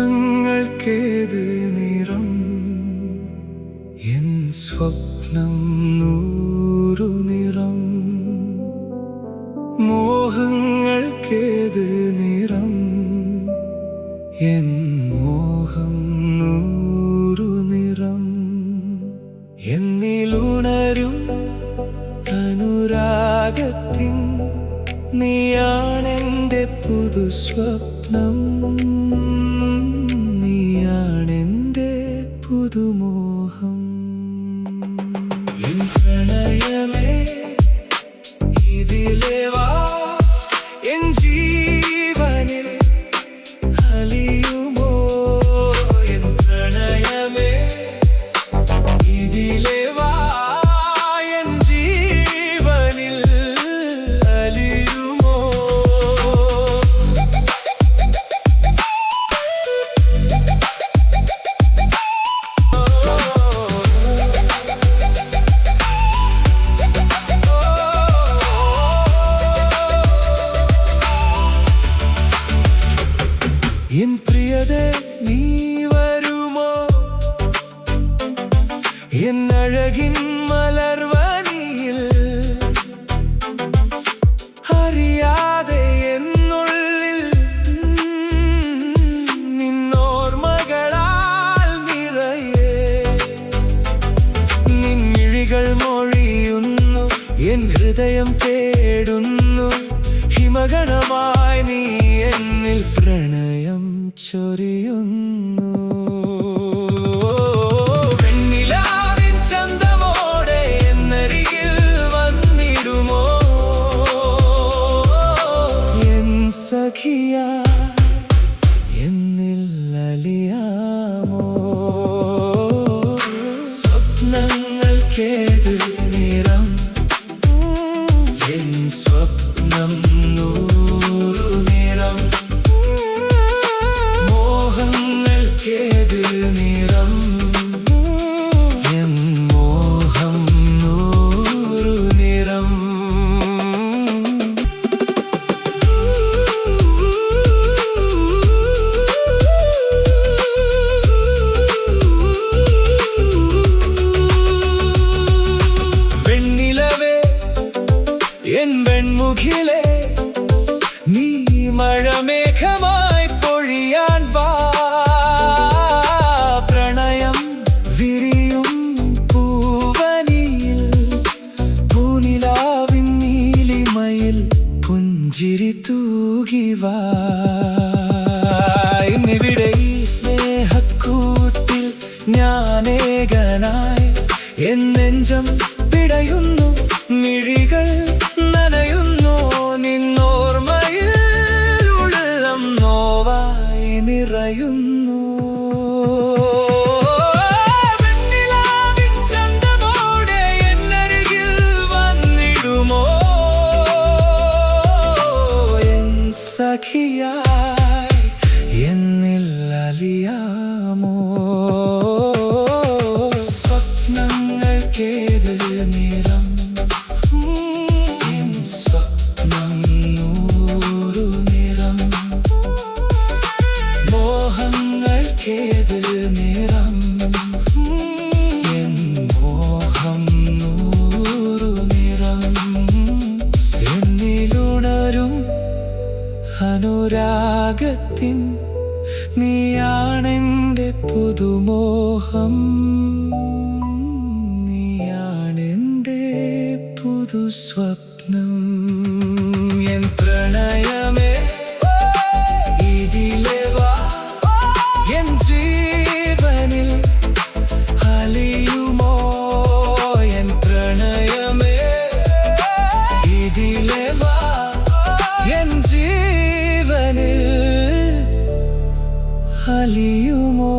സ്വപ്നങ്ങൾക്കേത് നിറം? എൻ സ്വപ്നം നൂറു നിറം. മോഹങ്ങൾക്കേത് നിറം? എൻ മോഹം നൂറു നിറം. എന്നിലുണരും അനുരാഗത്തിൻ നീയാണെൻ്റെ പുതുസ്വപ്നം. നീയാണെൻ്റെ പുതുമോഹം. എൻ പ്രണയമേ ഇതിലേ വാ, എൻ ജീവനിൽ അലിയുമോ? എൻ പ്രണയമേ ഇതിലേ വാ, എൻ ജീവനിൽ അലിയുമോ? എൻ പ്രിയതേ നീ വരുമോ? എൻ അഴകിൻ മലർവനിയിൽ അറിയാതെ എന്നുള്ളിൽ നിന്നോർമകളാൽ നിറയെ. നിൻമിഴികൾ മൊഴിയുന്നു, എൻ ഹൃദയം തേടുന്നു. ഹിമഗണമായി നീ എന്നിൽ പ്രണയം ചൊരിയുന്നു. വെണ്ണിലാവിൻ ചന്തമോടെ എന്നരികിൽ വന്നിടുമോ? എൻ സഖിയാ എന്നിൽ അലിയാമോ? സ്വപ്നങ്ങൾക്കേത് നിറം? എൻ സ്വപ്നം നൂറു നിറം. മോഹങ്ങൾക്കേത് നിറം? എൻ മോഹം നൂറു നിറം. വെണ്ണിലവേ എൻ വെൺമുഖിലേ, നീ മഴമേഘമായി പൊഴിയാൻ വാ. പ്രണയം വിരിയും പൂവനിയിൽ പൂനിലാവിൻ നീലിമയിൽ പുഞ്ചിരി തൂകി വാ. ഇന്നിവിടെ ഈ സ്നേഹക്കൂട്ടിൽ ഞാനേകനായി എൻ നെഞ്ചം പിടയുന്നു. മിഴികൾ നനയുന്നു നിന്നോർമ്മയിൽ. ഉള്ളം നോവായി നിറയുന്നു. വെണ്ണിലാവിൻ ചന്തമോടെ എന്നരികിൽ വന്നിടുമോ? എൻ സഖിയായി എന്നിൽ അലിയാമോ? സ്വപ്നങ്ങൾക്കേത് നിറം? എൻ സ്വപ്നം നൂറു നിറം. മോഹങ്ങൾക്കേത് നിറം? എൻ മോഹം നൂറു നിറം. എന്നിലുണരും അനുരാഗത്തിൻ നീയാണെൻ്റെ പുതുമോഹം. നീയാണെൻ്റെ പുതുസ്വപ്നം. എൻ പ്രണയമേ ഇതിലേ വാ, എൻ ജീവനിൽ അലിയുമോ? എൻ പ്രണയമേ ഇതിലേ വാ, എൻ ജീവനിൽ അലിയുമോ?